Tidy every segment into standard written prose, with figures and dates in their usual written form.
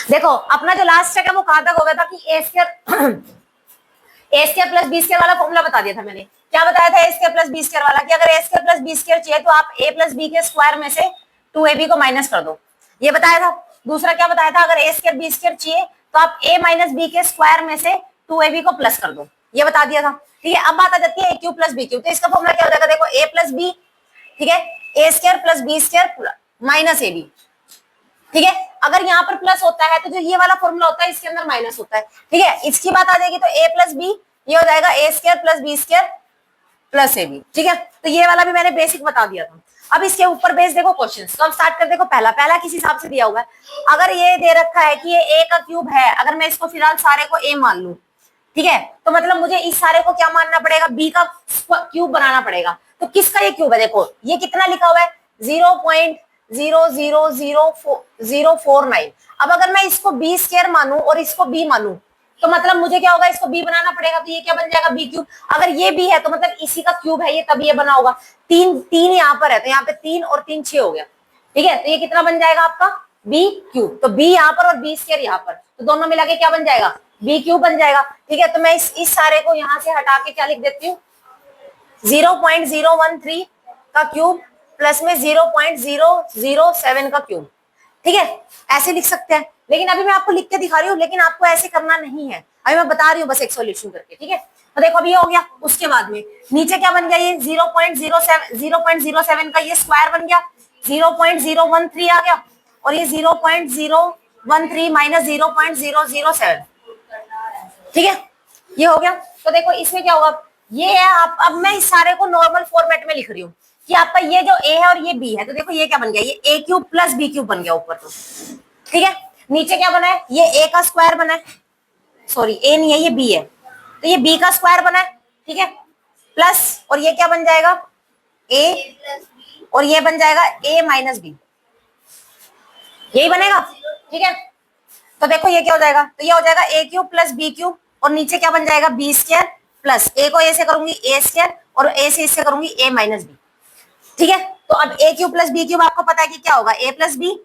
देखो अपना जो लास्ट है वो कहां तक हो गया था कि ए स्क्वायर प्लस बी स्क्वायर वाला फॉर्मूला बता दिया था मैंने। क्या बताया था ए स्क्वायर प्लस बी स्क्वायर वाला कि अगर ए स्क्वायर प्लस बी स्क्वायर चाहिए तो आप ए प्लस बी के स्क्वायर में से 2ab को माइनस कर दो, ये बताया था। दूसरा क्या बताया था, अगर ए स्क्वायर बी स्क्वायर चाहिए तो आप a माइनस बी के स्क्वायर में से 2ab को प्लस कर दो, ये बता दिया था। ठीक है, अब बात आ जाती है ए क्यूब प्लस बी क्यूब। तो इसका फॉर्मूला क्या हो जाएगा, देखो a प्लस बी, ठीक है, A square plus B square minus A B. ठीक है, अगर यहाँ पर प्लस होता है तो जो ये वाला फॉर्मूला होता है इसके अंदर माइनस होता है। ठीक है, इसकी बात आ जाएगी तो a प्लस बी, ये हो जाएगा A square plus B square plus A B. ठीक है, तो ये वाला भी मैंने बेसिक बता दिया था। अब इसके ऊपर बेस देखो क्वेश्चन, तो हम स्टार्ट कर, देखो पहला किस हिसाब से दिया हुआ है। अगर ये दे रखा है कि ये a का क्यूब है, अगर मैं इसको फिलहाल सारे को a मान लूं, ठीक है, तो मतलब मुझे इस सारे को क्या मानना पड़ेगा, b का क्यूब बनाना पड़ेगा। तो किसका ये क्यूब है, देखो ये कितना लिखा हुआ है 0.0004049। अब अगर मैं इसको b स्क्वायर मानूं और इसको b मानूं तो मतलब मुझे क्या होगा, इसको b बनाना पड़ेगा, तो ये क्या बन जाएगा b क्यूब। अगर ये b है तो मतलब इसी का क्यूब है ये, तब ये बना होगा। तीन यहाँ पर है तो यहाँ पे 3 और 3 6 हो गया। ठीक है, तो ये कितना बन जाएगा आपका b क्यूब। तो b यहाँ पर और b स्क्वायर यहाँ पर, तो दोनों मिला के क्या बन जाएगा b क्यूब बन जाएगा। ठीक है, तो मैं इस सारे को यहाँ से हटा के क्या लिख देती हूँ 0.013 का क्यूब प्लस में 0.007 का क्यूब। ठीक है, ऐसे लिख सकते हैं, लेकिन अभी मैं आपको लिख के दिखा रही हूँ, लेकिन आपको ऐसे करना नहीं है, अभी मैं बता रही हूँ बस एक सॉल्यूशन करके। ठीक है, तो देखो अभी ये हो गया, उसके बाद में नीचे क्या बन गया, ये 0.07 का ये स्क्वायर बन गया, 0.013 आ गया, और ये 0.013 माइनस 0.007। ठीक है, ये हो गया। तो देखो इसमें क्या होगा, ये है आप, अब मैं इस सारे को नॉर्मल फॉर्मेट में लिख रही हूँ कि आपका ये जो a है और ये b है, तो देखो ये क्या बन गया, ये a cube plus b cube बन गया ऊपर। तो ठीक है, नीचे क्या बना है, ये a का स्क्वायर बना है, सॉरी a नहीं है ये b है, तो ये b का स्क्वायर बना है। ठीक है, प्लस और ये क्या बन जाएगा a, और ये बन जाएगा a माइनस b, यही बनेगा। ठीक है, तो देखो ये क्या हो जाएगा, तो ये हो जाएगा a cube plus b cube, और नीचे क्या बन जाएगा b स्क्वायर प्लस a को a से करूंगी a स्क्वायर और a से इससे करूंगी a माइनस b। ठीक है, तो अब a cube plus b cube आपको पता है कि क्या होगा, a plus B,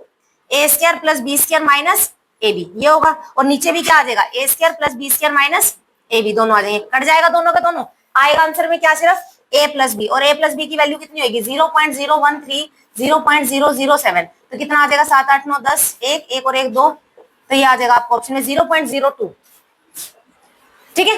A square plus B square minus A B, ये होगा। और नीचे भी क्या आ जाएगा, A square plus B square minus A B, दोनों आ जाएंगे, कट जाएगा दोनों का दोनों, आएगा आंसर में क्या, सिर्फ a प्लस बी, और a प्लस बी की वैल्यू कितनी होगी 0.013 0.007, तो कितना आ जाएगा 7 8 9 10, एक और एक 2, तो ये आ जाएगा आपको ऑप्शन में 0.02। ठीक है,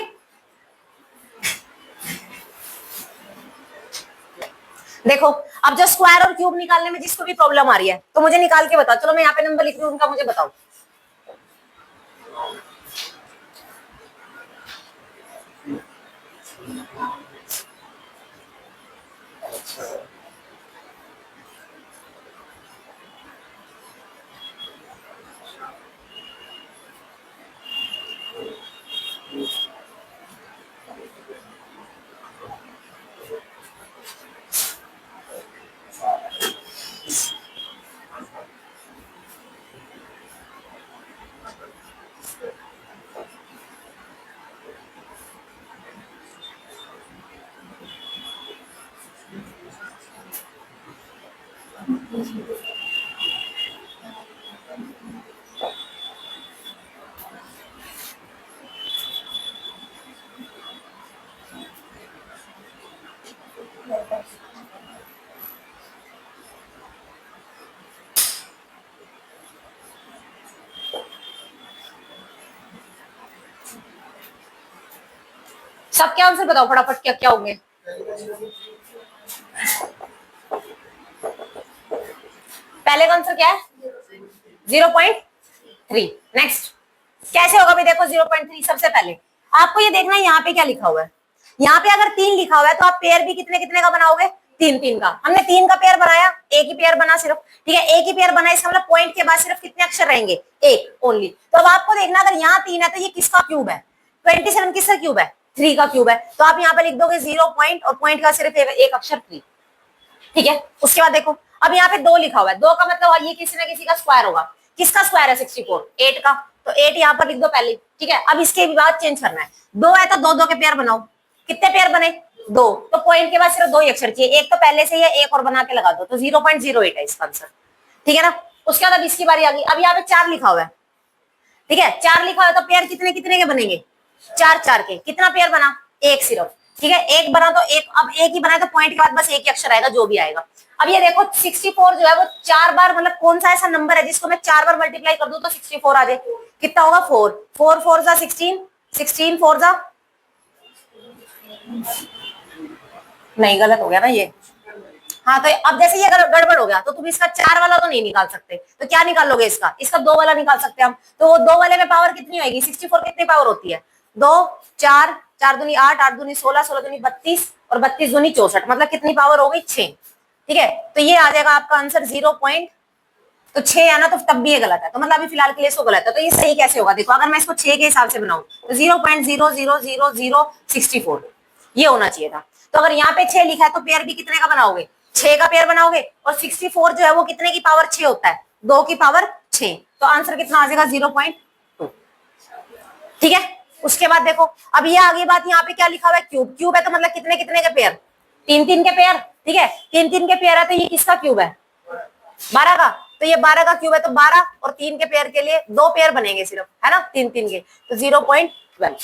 देखो अब जो स्क्वायर और क्यूब निकालने में जिसको भी प्रॉब्लम आ रही है तो मुझे निकाल के बताओ। चलो मैं यहाँ पे नंबर लिख रही हूँ, उनका मुझे बताओ। सबके आंसर बताओ फटाफट, क्या क्या होंगे। पहले का आंसर क्या है 0.3। नेक्स्ट कैसे होगा भी, देखो 0.3 सबसे पहले आपको ये देखना है यहाँ पे क्या लिखा हुआ है। यहाँ पे अगर 3 लिखा हुआ है तो आप पेयर भी कितने कितने का बनाओगे, 3 का। हमने 3 का पेयर बनाया, एक ही पेयर बना सिर्फ। ठीक है, एक ही पेयर बना, इसका मतलब पॉइंट के बाद सिर्फ कितने अक्षर रहेंगे, एक ओनली। तो अब आपको देखना अगर यहाँ 3 है तो ये किसका क्यूब है, 27 किसका क्यूब है, 3 का क्यूब है। तो आप यहाँ पे लिख दोगे 0 पॉइंट और पॉइंट का सिर्फ एक अक्षर 3। ठीक है, उसके बाद देखो अब यहाँ पे 2 लिखा हुआ है, 2 का मतलब ये किसी ना किसी का स्क्वायर होगा। किसका स्क्वायर है 64, 8 का, तो 8 यहाँ पर लिख दो पहले। ठीक है, अब इसके बाद चेंज करना है, 2 है तो 2 के पेयर बनाओ। कितने पेयर बने, 2, तो पॉइंट के बाद सिर्फ 2 ही अक्षर चाहिए, एक तो पहले से ही है, एक और बना के लगा दो, तो 0.08 है इसका आंसर। ठीक है ना, उसके बाद अब इसकी बारी आ गई। अब यहाँ पे 4 लिखा हुआ है, ठीक है, 4 लिखा है तो पेयर कितने कितने के बनेंगे, 4 4 के। कितना पेयर बना, एक सिर्फ। ठीक है, एक बना तो एक, अब एक ही बना तो पॉइंट के बाद बस एक ही अक्षर आएगा जो भी आएगा। अब ये देखो 64 जो है वो 4 बार, मतलब कौन सा ऐसा नंबर है जिसको मैं 4 बार मल्टीप्लाई कर दूं तो 64 आ जाए। कितना होगा, 4 4 4 जा 16, 16 4 जा, नहीं गलत हो गया ना ये। हाँ तो अब जैसे ये अगर गड़बड़ हो गया तो तुम इसका 4 वाला तो नहीं निकाल सकते, तो क्या निकाल लोगे इसका, इसका 2 वाला निकाल सकते हैं हम। तो वो 2 वाले में पावर कितनी होगी, 64 कितनी पावर होती है, 2 4 4 दूनी 8 8 दूनी 16 16 दूनी 32 और 32 दूनी 64, मतलब कितनी पावर हो गई, 6। ठीक है, तो ये आ जाएगा आपका आंसर 0 पॉइंट, तो 6 है ना, तो तब भी ये गलत है, तो मतलब अभी फिलहाल के लिए इसको गलत है। तो ये सही कैसे होगा, देखो अगर मैं इसको 6 के हिसाब से बनाऊं तो 0.0000064 ये होना चाहिए था। तो अगर यहाँ पे 6 लिखा है तो पेयर भी कितने का बनाओगे, 6 का पेयर बनाओगे। और 64 जो है वो कितने की पावर 6 होता है, 2 की पावर 6, तो आंसर कितना आ जाएगा 0.2। ठीक है, उसके बाद देखो अब ये आगे बात, यहाँ पे क्या लिखा हुआ है, क्यूब। क्यूब है तो मतलब कितने कितने के पेयर, 3 3 के पेयर। ठीक है, 3 3 के पेयर है तो ये किसका क्यूब है, 12 का। तो ये 12 का क्यूब है तो 12 और 3 के पेयर के लिए 2 पेयर बनेंगे सिर्फ, है ना, 3 3 के, तो 0.12।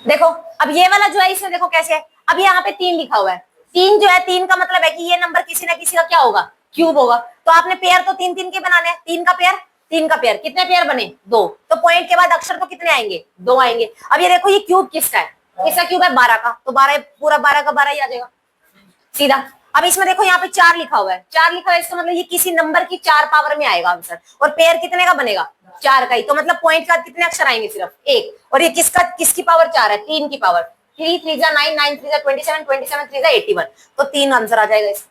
देखो अब ये वाला जो है इसमें देखो कैसे है, अब यहाँ पे 3 लिखा हुआ है, 3 जो है 3 का मतलब है कि ये नंबर किसी ना किसी का क्या होगा, क्यूब होगा। तो आपने पेयर तो 3 3 के बनाने हैं, 3 का पेयर 3 का पेयर, कितने पेयर बने, 2। तो पॉइंट के बाद अक्षर तो कितने आएंगे, 2 आएंगे। अब ये देखो ये क्यूब किसका है, किसका क्यूब है, 12 का, तो 12 पूरा 12 का 12 ही आ जाएगा सीधा। अब इसमें देखो यहाँ पे 4 लिखा हुआ है, 4 लिखा हुआ है, इसका मतलब ये किसी नंबर की 4 पावर में आएगा आंसर, और पेयर कितने का बनेगा, 4 का ही। तो मतलब पॉइंट का कितने अक्षर आएंगे, सिर्फ एक। और ये किसका, किसकी पावर 4 है, 3 की पावर, 3 3 जा 9 9 3 जा 27 27 3 जा 81, तो 3 आंसर आ जाएगा इसका।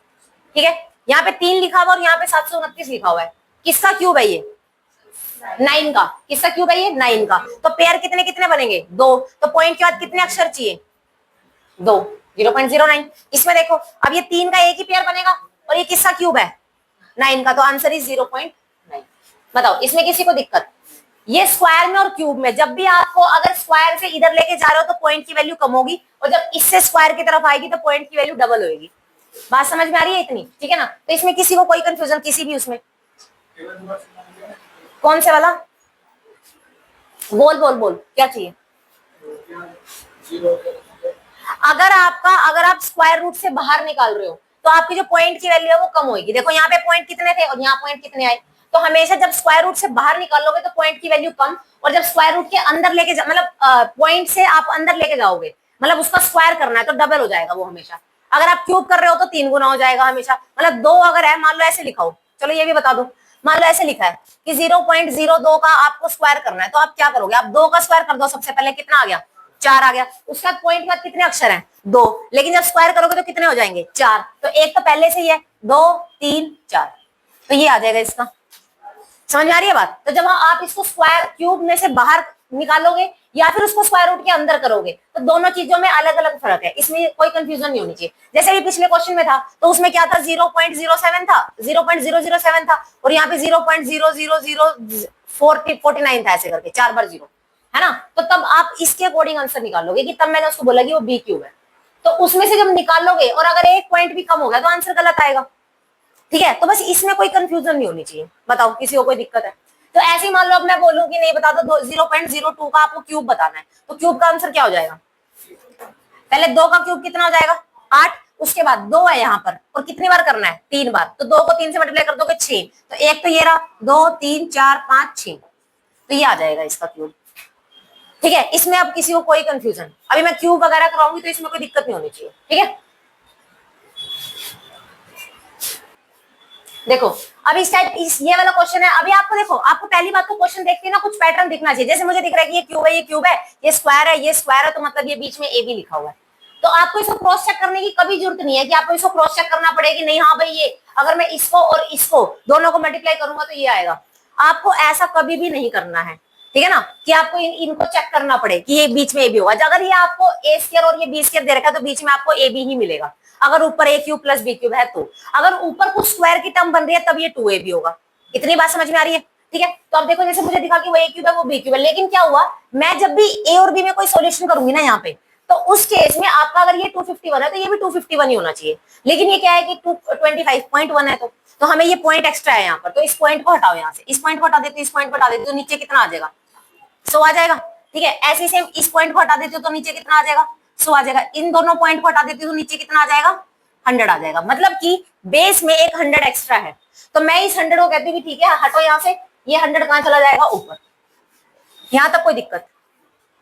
ठीक है, यहाँ पे 3 लिखा हुआ और यहाँ पे 729 लिखा हुआ है, किसका क्यूब है ये, 9 का। किसका क्यूब है ये, 9 का। तो पेयर कितने कितने बनेंगे, 2। तो पॉइंट के बाद कितने अक्षर चाहिए, 2, 0.09। इसमें देखो अब ये 3 का एक ही पेयर बनेगा और ये किसका क्यूब है, 9 का, तो आंसर इज 0.9। बताओ इसमें किसी को दिक्कत, ये स्क्वायर में और क्यूब में जब भी आपको अगर स्क्वायर से इधर लेके जा रहे हो तो पॉइंट की वैल्यू कम होगी, और जब इससे स्क्वायर की तरफ आएगी तो पॉइंट की वैल्यू डबल होगी। बात समझ में आ रही है इतनी, ठीक है ना। तो इसमें किसी को कोई कंफ्यूजन किसी भी उसमें, कौन से वाला, बोल बोल बोल क्या चाहिए। अगर आप स्क्वायर रूट से बाहर निकाल रहे हो तो आपकी जो पॉइंट की वैल्यू है वो कम होगी। देखो यहाँ पे पॉइंट कितने थे और यहाँ पॉइंट कितने आए, तो हमेशा जब स्क्वायर रूट से बाहर निकालोगे तो पॉइंट की वैल्यू कम, और जब स्क्वायर रूट के अंदर लेके मतलब पॉइंट से आप अंदर लेके जाओगे, मतलब उसका स्क्वायर करना है तो डबल हो जाएगा वो हमेशा। अगर आप क्यूब कर रहे हो तो 3 गुना हो जाएगा हमेशा, मतलब 2 अगर है, मान लो ऐसे लिखा हो, चलो ये भी बता दो, मान लो ऐसे लिखा है कि 0.02 का आपको स्क्वायर करना है, तो आप क्या करोगे, आप 2 का स्क्वायर कर दो, सबसे पहले कितना आ गया, 4 आ गया। उसके बाद पॉइंट के बाद कितने अक्षर हैं, 2, लेकिन जब स्क्वायर करोगे तो कितने हो जाएंगे, 4। तो एक तो पहले से ही है, 2 3 4, तो ये आ जाएगा इसका। समझ में आ रही है बात। तो जब आप इसको स्क्वायर क्यूब में से बाहर निकालोगे या फिर उसको स्क्वायर रूट के अंदर करोगे तो दोनों चीजों में अलग अलग फर्क है, इसमें कोई कंफ्यूजन नहीं होनी चाहिए। जैसे भी पिछले क्वेश्चन में था तो उसमें क्या था, 0.07 था, 0.007 था, और यहाँ पे 0.00049 था, ऐसे करके 4 बार 0 है ना। तो तब आप इसके अकॉर्डिंग आंसर निकालोगे कि तब मैंने उसको बोला कि वो बी क्यूब है, तो उसमें से जब निकालोगे और अगर एक पॉइंट भी कम हो गया तो आंसर गलत आएगा। ठीक है, तो बस इसमें कोई कंफ्यूजन नहीं होनी चाहिए। बताओ किसी को कोई दिक्कत है तो ऐसे ही मान लो अब मैं बोलूं कि नहीं बता दो 0.02 का आपको क्यूब बताना है, तो क्यूब का आंसर क्या हो जाएगा, पहले 2 का क्यूब कितना हो जाएगा, 8, उसके बाद 2 है यहाँ पर और कितनी बार करना है, 3 बार, तो 2 को 3 से मल्टीप्लाई कर दोगे 6, तो एक तो ये रहा 2 3 4 5 6, तो ये आ जाएगा इसका क्यूब। ठीक है, इसमें अब किसी को कोई कंफ्यूजन, अभी मैं क्यूब वगैरह कराऊंगी तो इसमें कोई दिक्कत नहीं होनी चाहिए। ठीक है, देखो अब इस टाइप ये वाला क्वेश्चन है। अभी आपको देखो, आपको पहली बात तो क्वेश्चन देखते हैं ना कुछ पैटर्न दिखना चाहिए। जैसे मुझे दिख रहा है कि ये क्यूब है, ये क्यूब है, ये स्क्वायर है, ये स्क्वायर है, तो मतलब ये बीच में ए बी लिखा हुआ है। तो आपको इसको क्रॉस चेक करने की कभी जरूरत नहीं है कि आपको इसको क्रॉस चेक करना पड़ेगा कि नहीं हाँ भाई ये अगर मैं इसको और इसको दोनों को मल्टीप्लाई करूंगा तो ये आएगा। आपको ऐसा कभी भी नहीं करना है, ठीक है ना, कि आपको इनको चेक करना पड़े कि ये बीच में ए बी होगा। अगर ये आपको ए स्क्वायर और ये बी स्क्वायर दे रखा है तो बीच में आपको ए बी ही मिलेगा। अगर ऊपर ए क्यूब प्लस बी क्यूब है तो, अगर ऊपर कुछ स्क्वायर की टर्म बन रही है तब ये 2a भी होगा। इतनी बात समझ में आ रही है। ठीक है, तो अब देखो जैसे मुझे दिखा कि वो ए क्यूब है वो बी क्यूब है, लेकिन क्या हुआ, मैं जब भी ए और बी में कोई सॉल्यूशन करूंगी ना यहाँ पे, तो उस केस में आपका अगर ये 251 है तो ये भी 251 ही होना चाहिए, लेकिन ये क्या है कि 225.1 है, तो हमें ये पॉइंट एक्स्ट्रा है यहाँ पर, तो इस पॉइंट को हटाओ, यहाँ से इस पॉइंट को हटा देते, इस पॉइंट को हटा देते तो नीचे कितना आ जाएगा, 100 आ जाएगा। ठीक है, ऐसे सेम इस पॉइंट को हटा देते हो तो नीचे कितना आ जाएगा, 100 आ जाएगा। इन दोनों पॉइंट को हटा देते हो तो नीचे कितना आ जाएगा, 100 आ जाएगा। मतलब कि बेस में एक 100 एक्स्ट्रा है, तो मैं इस 100 को कहती हूँ ठीक है हटो यहाँ से, ये 100 कहाँ चला जाएगा, ऊपर, यहाँ तक कोई दिक्कत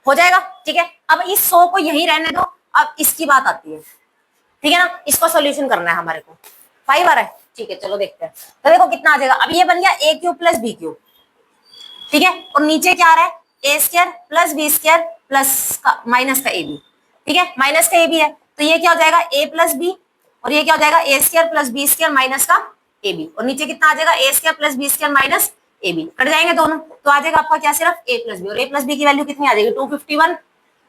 हो जाएगा। ठीक है, अब इस 100 को यही रहने दो, अब इसकी बात आती है। ठीक है ना, इसको सोल्यूशन करना है हमारे को, 5 आ रहा है। ठीक है, चलो देखते हैं। तो देखो कितना आ जाएगा, अब ये बन गया A cube plus B cube. ठीक है, और नीचे क्या आ रहा है, A square plus B square plus minus का ए बी। ठीक है, माइनस का ए बी है, तो ये क्या हो जाएगा, ए प्लस बी, और ये क्या हो जाएगा, A square plus B square minus का ए बी, और नीचे कितना आ जाएगा, A square plus B square minus A B, कट जाएंगे दोनों, तो आ जाएगा आपका क्या, सिर्फ ए प्लस बी, और ए प्लस बी की वैल्यू कितनी आ जाएगी, 251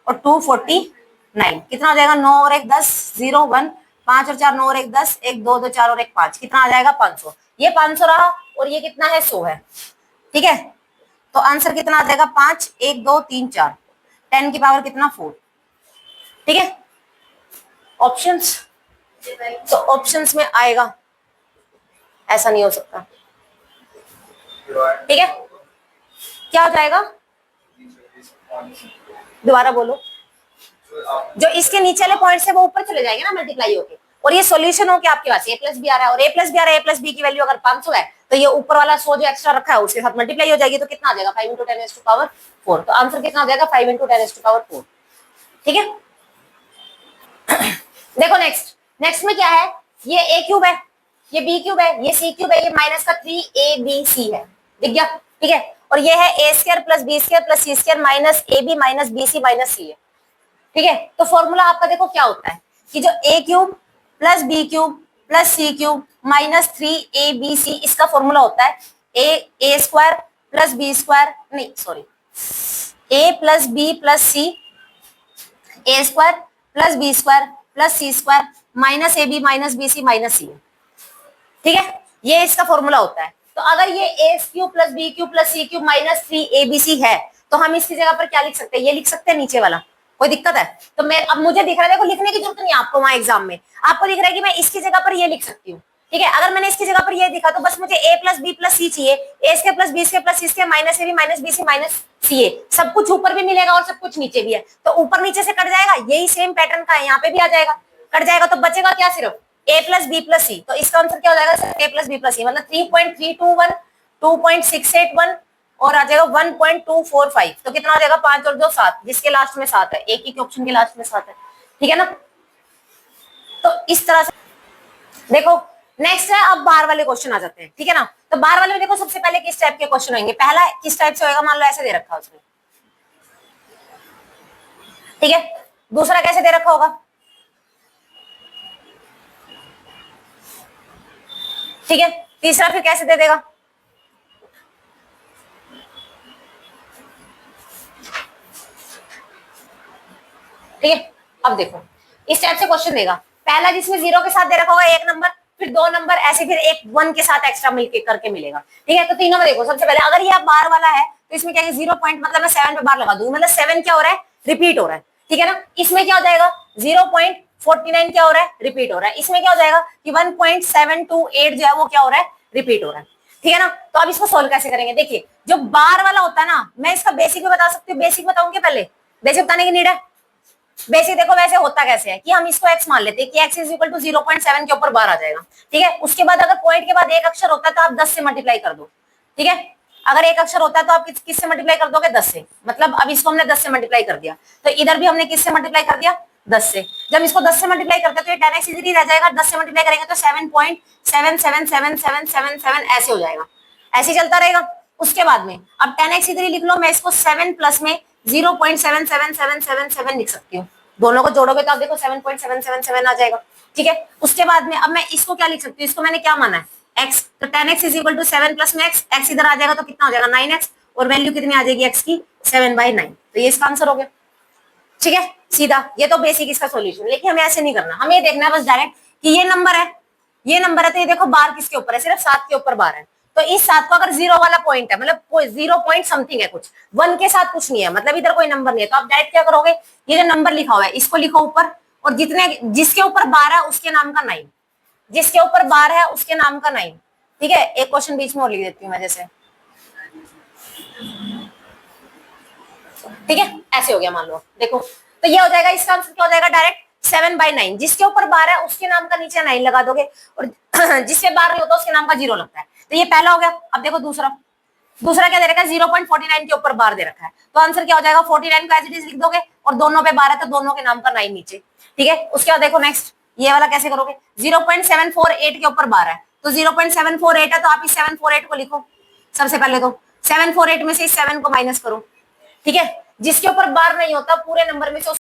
और 249, कितना हो जाएगा, 9 और 1 10, 0 1, 5 और 4 9 और 1 10, 1 2 2 4 और 1 5, कितना आ जाएगा, 500। ये 500 रहा, और ये कितना है, 100 है। ठीक है, तो आंसर कितना आ जाएगा, 5 1 2 3 4, 10 की पावर कितना, 4। ठीक है, ऑप्शंस, तो ऑप्शंस में आएगा, ऐसा नहीं हो सकता। ठीक है, क्या हो जाएगा, दोबारा बोलो, जो इसके नीचे वाले पॉइंट है वो ऊपर चले जाएंगे ना मल्टीप्लाई होके, और ये सॉल्यूशन हो के आपके पास ए प्लस बी आ रहा है, और ए प्लस बी आ रहा है, ए प्लस बी की वैल्यू अगर 500 है तो ये ऊपर वाला 100 जो एक्स्ट्रा रखा है उसके साथ मल्टीप्लाई हो जाएगी, तो कितना आ जाएगा, 5 × 10⁻⁴। तो आंसर कितना आ जाएगा, 5 × 10⁻⁴। ठीक है, देखो नेक्स्ट में क्या है, ये ए क्यूब है, ये बी क्यूब है, ये सी क्यूब है, ये माइनस का 3abc है, दिख गया। ठीक है, और ये है A square plus B square plus C square minus A B minus B C minus C है। ठीक है, तो फॉर्मूला आपका देखो क्या होता है कि जो A cube plus B cube plus C cube minus 3abc, इसका फॉर्मूला होता है A square plus B square, नहीं sorry, A plus B plus C, A square plus B square plus C square minus A B minus B C minus C. ठीक है, ये इसका formula होता है। तो अगर ये A cube plus B cube plus C cube minus 3abc है, तो हम इसकी जगह पर क्या लिख सकते हैं, ये लिख सकते हैं नीचे वाला, कोई दिक्कत है? तो मैं, अब मुझे दिख रहा है, देखो लिखने की जरूरत नहीं है आपको, वहां एग्जाम में आपको दिख रहा है कि मैं इसकी जगह पर ये लिख सकती हूँ। ठीक है, अगर मैंने इसकी जगह पर ये दिखा तो बस मुझे A plus B plus C चाहिए, A square plus B square plus C square minus A B minus B C minus C A, सब कुछ ऊपर भी मिलेगा और सब कुछ नीचे भी है, तो ऊपर नीचे से कट जाएगा, यही सेम पैटर्न का है, यहाँ पे भी आ जाएगा, कट जाएगा, तो बचेगा क्या, सिर्फ ए प्लस बी प्लस सी। तो इसका आंसर क्या हो जाएगा, ए प्लस बी प्लस सी, मतलब 3.321, 2.681 और आ जाएगा 1.245, तो कितना आ जाएगा, 5 और 2 7, जिसके लास्ट में 7 है, एक ही ऑप्शन के लास्ट में 7 है। ठीक है ना, तो इस तरह से देखो। नेक्स्ट है, अब बाहर वाले क्वेश्चन आ जाते हैं। ठीक है ना, तो बाहर वाले में देखो सबसे पहले किस टाइप के क्वेश्चन होंगे, पहला किस टाइप से होगा, मान लो ऐसे दे रखा है उसने, ठीक है, दूसरा कैसे दे रखा होगा, ठीक है, तीसरा फिर कैसे दे देगा, ठीक है। अब देखो इस टाइप से क्वेश्चन देगा, पहला जिसमें 0 के साथ दे रखा होगा 1 नंबर, फिर 2 नंबर, ऐसे फिर एक 1 के साथ एक्स्ट्रा मिलके करके मिलेगा। ठीक है, तो तीनों में देखो, सबसे पहले अगर ये आप बार वाला है तो इसमें क्या है, 0 पॉइंट मतलब मैं 7 पे बार लगा दूंगी, मतलब 7 क्या हो रहा है, रिपीट हो रहा है। ठीक है ना, इसमें क्या हो जाएगा, 0.49 क्या हो रहा है, रिपीट हो रहा है। इसमें क्या हो जाएगा कि 1.728 जो है वो क्या हो रहा है, रिपीट हो रहा है। ठीक है ना, तो अब इसको सोल्व कैसे करेंगे, देखिए जो बार वाला होता है ना, मैं इसका बेसिक भी बता सकती हूँ, बेसिक बताऊंगी पहले, बेसिक बताने की नीड है। बेसिक देखो वैसे होता कैसे है कि हम इसको x मान लेते हैं कि x इज इक्वल टू 0.7 के ऊपर बार आ जाएगा। ठीक है, उसके बाद अगर पॉइंट के बाद एक अक्षर होता है तो आप 10 से मल्टीप्लाई कर दो। ठीक है, अगर एक अक्षर होता है तो आप किस से मल्टीप्लाई कर दोगे, 10 से, मतलब अब इसको हमने 10 से मल्टीप्लाई कर दिया, तो इधर भी हमने किस से मल्टीप्लाई कर दिया, 10 से। जब इसको 10 से मल्टीप्लाई करते हैं तो ये 10x इजीली रह जाएगा, 10 से मल्टीप्लाई करेंगे तो 7.77777 ऐसे हो जाएगा, ऐसे चलता रहेगा। उसके बाद में अब 10x इधर ही लिख लो, मैं इसको 7 प्लस में 0.77777 लिख सकती हूँ, दोनों को जोड़ोगे तो आप देखो 7.777 आ जाएगा। ठीक है, उसके बाद में अब मैं इसको क्या लिख सकती हूँ, इसको मैंने क्या माना है, x, तो 10x is equal to 7 plus में x इधर आ जाएगा तो कितना हो जाएगा 9x, और वैल्यू कितनी आ जाएगी x की 7/9, तो ये इसका आंसर हो गया। ठीक है, सीधा, ये तो बेसिक इसका सॉल्यूशन। लेकिन हमें ऐसे नहीं करना, हमें ये देखना है बस डायरेक्ट कि ये नंबर है, ये नंबर है, तो ये देखो बार किसके ऊपर है, सिर्फ 7 के ऊपर बार है, तो इस 7 को अगर 0 वाला पॉइंट है, मतलब कोई 0 पॉइंट समथिंग है, कुछ 1 के साथ कुछ नहीं है, मतलब इधर कोई नंबर नहीं है, तो आप डायरेक्ट क्या करोगे, ये जो नंबर लिखा हुआ है इसको लिखो ऊपर, और जितने जिसके ऊपर 12 है उसके नाम का 9, जिसके ऊपर 12 है उसके नाम का 9। ठीक है, एक क्वेश्चन बीच में और लिख देती हूँ मैं जैसे, ठीक है, ऐसे हो गया मान लो, देखो तो ये हो जाएगा, इसका आंसर क्या हो जाएगा, डायरेक्ट 7/9, जिसके ऊपर 12 है उसके नाम का नीचे 9 लगा दोगे, और जिससे 12 नहीं होता उसके नाम का 0 लगता है। तो ये पहला हो गया। अब देखो दूसरा, दूसरा क्या दे रखा है, 0.49 के ऊपर 12 दे रखा है, तो आंसर क्या हो जाएगा, 49 को एज इट इज लिख दोगे, और दोनों पे 12 तो दोनों के नाम का 9 नीचे। ठीक है, उसके बाद देखो नेक्स्ट, ये वाला कैसे करोगे, 0.748 के ऊपर 12 है, तो 0.748 है, तो आप इस 748 को लिखो सबसे पहले, तो 748 में से इस 7 को माइनस करो। ठीक है, जिसके ऊपर 12 नहीं होता पूरे नंबर में से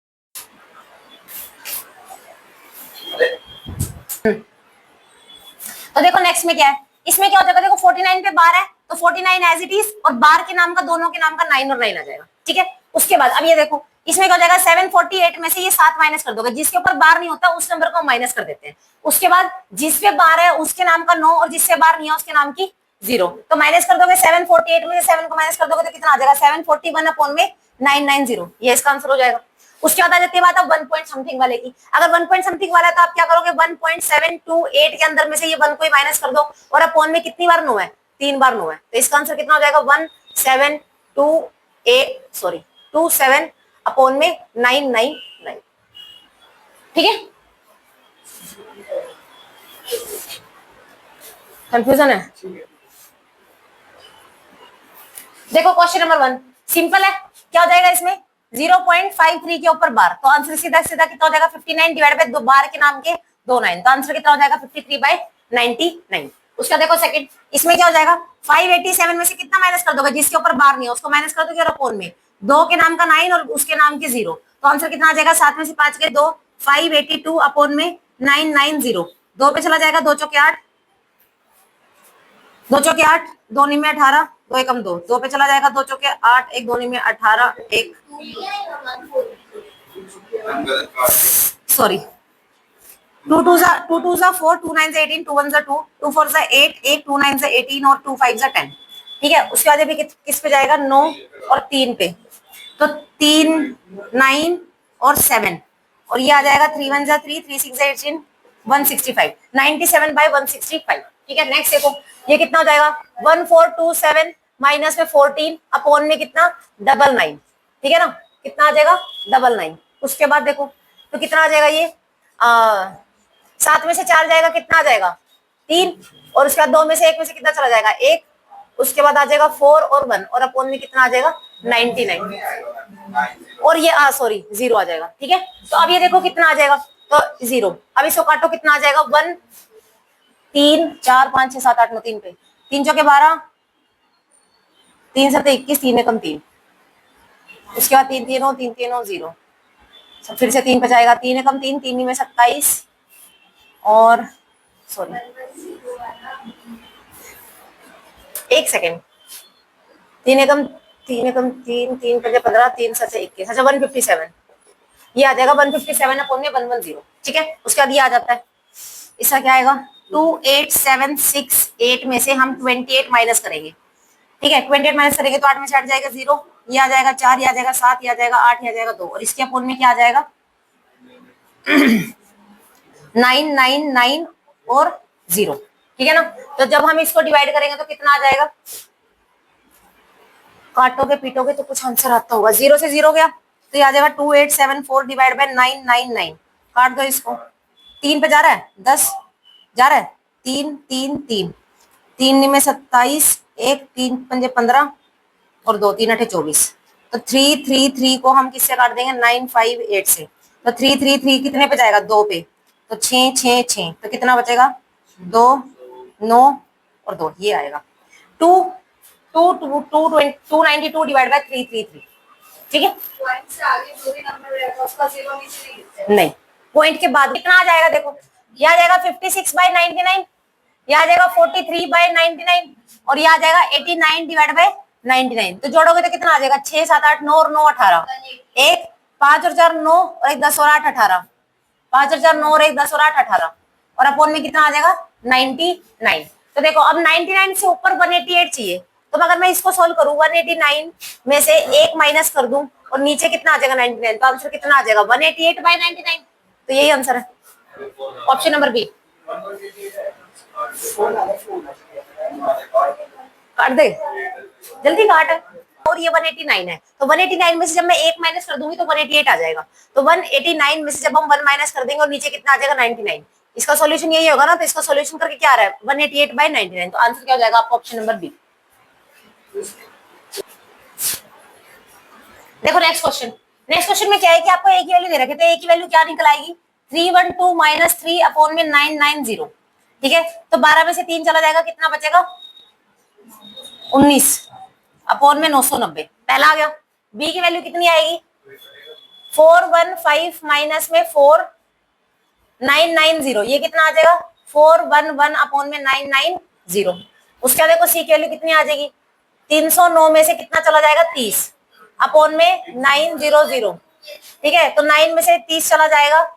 तो देखो नेक्स्ट में क्या है, इसमें क्या हो जाएगा, देखो 49 पे 12 है, तो 49 एज इट इज, और 12 के नाम का दोनों के नाम का 9 और 9 आ जाएगा। ठीक है, उसके बाद अब ये देखो, इसमें क्या हो जाएगा, 748 में से ये 7 माइनस कर दोगे, जिसके ऊपर 12 नहीं होता उस नंबर को माइनस कर देते हैं। उसके बाद जिसपे 12 है उसके नाम का 9, और जिससे 12 नहीं है उसके नाम की 0, तो माइनस कर दोगे, 748 में से 7 को माइनस कर दोगे तो कितना आ जाएगा, 741 अपॉन में 990, ये इसका आंसर हो जाएगा। उसके बाद आ जाती है बात अब 1 पॉइंट समथिंग वाले की, अगर 1 पॉइंट समथिंग वाला है तो आप क्या करोगे, 1.728 के अंदर में से ये 1 को ही माइनस कर दो, और अपॉन में कितनी बार 9 है, 3 बार 9 है, तो इसका आंसर कितना हो जाएगा, 27 अपॉन में 999। ठीक है, कंफ्यूजन है, देखो क्वेश्चन नंबर 1 सिंपल है, क्या हो जाएगा इसमें, 0.53 के ऊपर 12, तो आंसर सीधा सीधा कितना हो जाएगा, 59 डिवाइड बाय 12 के नाम के 2 9, तो आंसर कितना हो जाएगा, 53/99। उसका देखो सेकंड, इसमें क्या हो जाएगा, 587 में से कितना माइनस कर दोगे, जिसके ऊपर 12 नहीं है उसको माइनस कर दोगे, और अपॉन में 2 के नाम का 9 और उसके नाम के 0, तो आंसर कितना आ जाएगा, 7 में से 5 के 2, 582 अपॉन में 990, 2 पे चला जाएगा, 2 चौके 8, 2 चौके 8, 2 में 18, 2 एकम 2, 2 पे चला जाएगा, 2 चौके 8, 1 2 में 18, 1 सॉरी 2 2 जा 4, 2 9 जा 18, 2 1 जा 2, 2 4 जा 8, 1 2 9 जा 18 और 2 5 जा 10। ठीक है, उसके बाद भी किस पे जाएगा, 9 और 3 पे, तो 3 9 और 7, और ये आ जाएगा 3 1 जा 3, 3 6 जा 18, 165, 97/165। ठीक है, नेक्स्ट देखो ये कितना हो जाएगा, 1427 माइनस में 14 अपॉन में कितना, 99। ठीक है ना, कितना आ जाएगा, 99। उसके बाद देखो तो कितना आ जाएगा, ये 7 में से 4 जाएगा, कितना आ जाएगा, 3, और उसके बाद 2 में से 1 में से कितना चला जाएगा, 1, उसके बाद आ जाएगा 4 और 1, और अपॉन में कितना आ जाएगा, 99, और ये सॉरी 0 आ जाएगा। ठीक है, तो अब ये देखो कितना आ जाएगा, तो 0, अब इसको काटो, कितना आ जाएगा, 1 3 4 5 6 7 8 9, 3 पे 3 चौके 12, 3 7 21, 3 एकम 3, उसके बाद 3 3 3 3 0, फिर से 3 पे जाएगा, 3 एकम 3, 3 में 27, और सॉरी एक सेकेंड, 3 एकम 3 3 पे 15, 3 7 21, अच्छा 157, ये आ जाएगा 157 अपॉन में 110। ठीक है, उसके बाद ये आ जाता है, इसका क्या आएगा, 28768 में से हम 28 माइनस करेंगे। ठीक है, 28 माइनस करेंगे तो 8 में से हट जाएगा 0, ये आ जाएगा 4, ये आ जाएगा 7, ये आ जाएगा 8, ये आ जाएगा 2, और इसके अपॉन में क्या आ जाएगा 999 और 0। ठीक है ना, तो जब हम इसको डिवाइड करेंगे तो कितना आ जाएगा, काटोगे पीटोगे तो कुछ आंसर आता होगा, 0 से 0 गया तो ये आ जाएगा 2874 डिवाइड बाय 999, काट दो इसको, 3 पे जा रहा है 10 जा रहा है, 3 3 3 3 में 27, 1 3 5 15 और 2 3 8 24, तो 333 को हम किससे काट देंगे, 958 से, तो 333 कितने पे जाएगा, 2 पे, तो 6 6 6, तो कितना बचेगा, 2 9 और 2, ये आएगा 292 डिवाइड बाय 333। ठीक है, पॉइंट से आगे जो भी नंबर रहेगा उसका 0 नीचे नहीं लिखते, नहीं, पॉइंट के बाद कितना आ जाएगा, देखो ये आ जाएगा 56/99, ये आ जाएगा 43/99, और ये आ जाएगा 89 डिवाइड बाय 99, तो जोड़ोगे तो कितना आ जाएगा, 6 7 8 9 और 9 18, 1 5 और 4 9 और 1 10 और 8 18, 5 और 4 9 और 1 10 और 8 18, और अपॉन में कितना आ जाएगा 99। तो देखो अब 99 से ऊपर 188 चाहिए, तो अगर मैं इसको सोल्व करूं 189 में से एक माइनस कर दूं और नीचे कितना आ जाएगा 99, तो आंसर कितना आ जाएगा 188/99। तो यही आंसर है, ऑप्शन नंबर बी। काट दे, जल्दी काट। और ये 189 है, तो 189 में से जब मैं एक माइनस कर दूंगी तो 188 आ जाएगा। तो 189 में से जब हम 1 माइनस कर देंगे और नीचे कितना आ जाएगा 99, इसका सॉल्यूशन यही होगा ना। तो इसका सॉल्यूशन करके क्या आ रहा है 188/99, तो आंसर क्या हो जाएगा आपका ऑप्शन नंबर बी। देखो नेक्स्ट क्वेश्चन, नेक्स्ट क्वेश्चन में क्या है कि आपको एक ही वैल्यू दे रखे, तो एक की वैल्यू क्या निकल आएगी 312 माइनस 3/990। ठीक है, तो 12 में से 3 चला जाएगा, कितना बचेगा 19 अपॉन में 990। पहला आ गया। बी की वैल्यू कितनी आएगी 415 माइनस में 4990, ये कितना आ जाएगा 411 अपॉन में 990। उसके बाद देखो सी की वैल्यू कितनी आ जाएगी 309 में से कितना चला जाएगा 30 अपॉन में 900। ठीक है, तो 9 में से 30 चला जाएगा,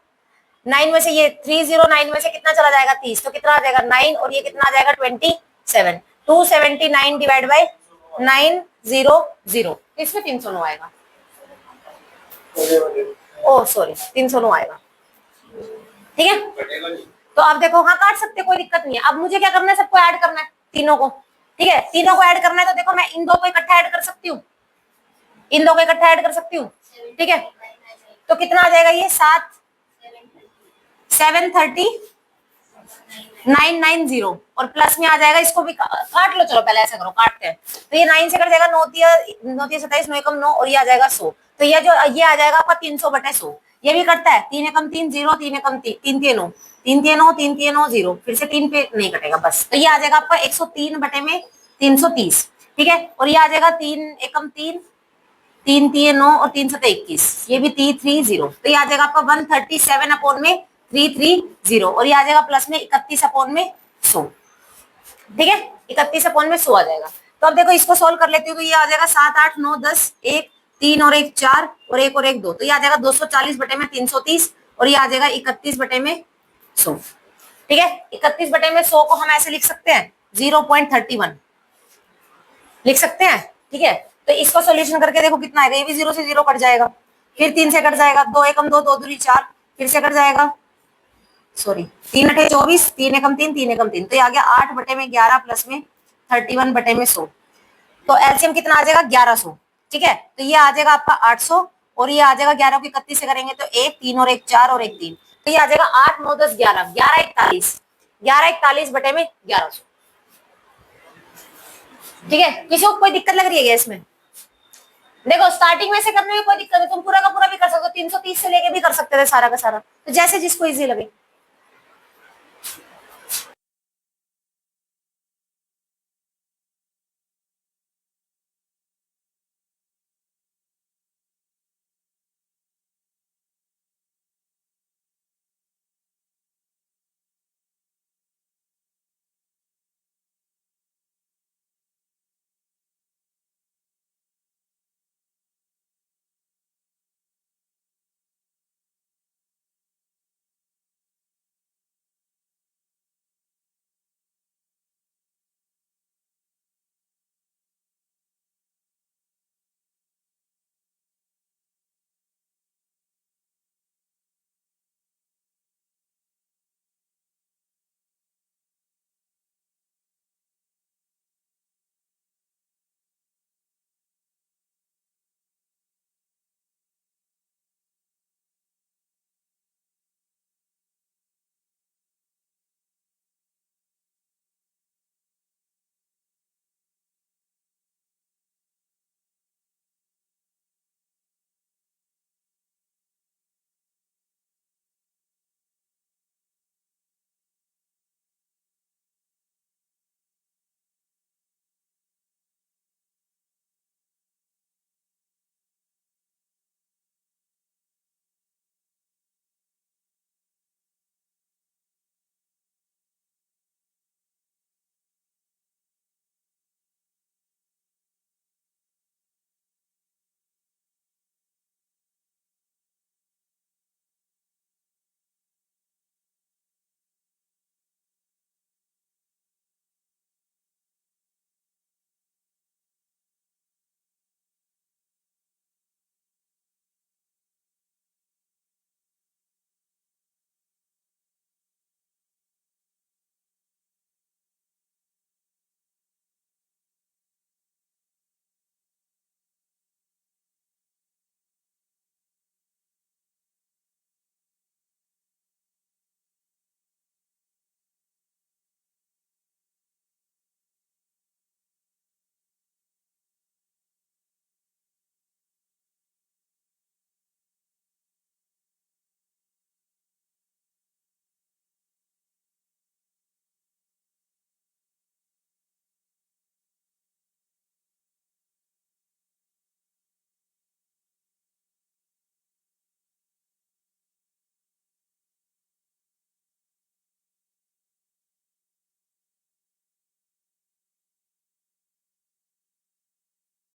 9 में से ये 309 में से कितना चला जाएगा 30, तो कितना आ जाएगा 9 और ये कितना आ जाएगा 27, 279 डिवाइड बाय 900, इसमें 309 आएगा। ओ सॉरी 309 आएगा। ठीक है, तो अब देखो हाँ काट सकते, कोई दिक्कत नहीं है। अब मुझे क्या करना है, सबको ऐड करना है तीनों को। ठीक है, तीनों को ऐड करना है, तो देखो मैं इन दो को इकट्ठा ऐड कर सकती हूँ, इन दो को इकट्ठा ऐड कर सकती हूँ। ठीक है, तो कितना आ जाएगा ये 730,990 और प्लस में आ जाएगा, इसको भी काट लो। चलो पहले ऐसा करो, काटते हैं। तो ये 9 से कट जाएगा, 9 × 27, 9 एकम 9 और ये आ जाएगा 100। तो ये जो ये आ जाएगा आपका 300/100। ये भी कटता है, 3 एकम 3 0, 3 एकम 3 3 3 9, 3 3 9, 3 3 9 0, फिर से 3 पे नहीं कटेगा बस। तो ये आ जाएगा आपका 103/330। ठीक है, और ये आ जाएगा 3 एकम 3, 3 3 9 और 3 7 21, ये भी 330। तो ये आ जाएगा आपका 137 अपॉन में 330 और ये आ जाएगा प्लस में 31 अपॉन में 100। ठीक है, 31 अपॉन में 100 आ जाएगा। तो अब देखो इसको सोल्व कर लेती हूँ, तो ये आ जाएगा 7 8 9 10, 1 3 और 1 4 और 1 और 1 2, तो ये आ जाएगा 240/330 और ये आ जाएगा 31/100। ठीक है, 31/100 को हम ऐसे लिख सकते हैं 0.31 लिख सकते हैं। ठीक है, तो इसको सॉल्यूशन करके देखो कितना आएगा, ये भी 0 से 0 कट जाएगा, फिर 3 से कट जाएगा, 2 एकम 2, 2 दूनी 4, फिर से कट जाएगा, सॉरी 3 8 24, 3 एकम 3, 3 एकम 3, तो ये आ गया 8/11 प्लस में 31/100। तो एलसीएम कितना आ जाएगा 1100। ठीक है, तो ये आ जाएगा आपका 800 और ये आ जाएगा 11 को 31 से करेंगे तो 1 3 और 1 4 और 1 3, तो ये आ जाएगा 8 9 10 11 11 41/1100। ठीक है, किसी को कोई दिक्कत लग रही है क्या इसमें? देखो स्टार्टिंग में से करने में कोई दिक्कत नहीं, तुम पूरा का पूरा भी कर सकते हो, 330 से लेके भी कर सकते थे सारा का सारा, तो जैसे जिसको इजी लगे।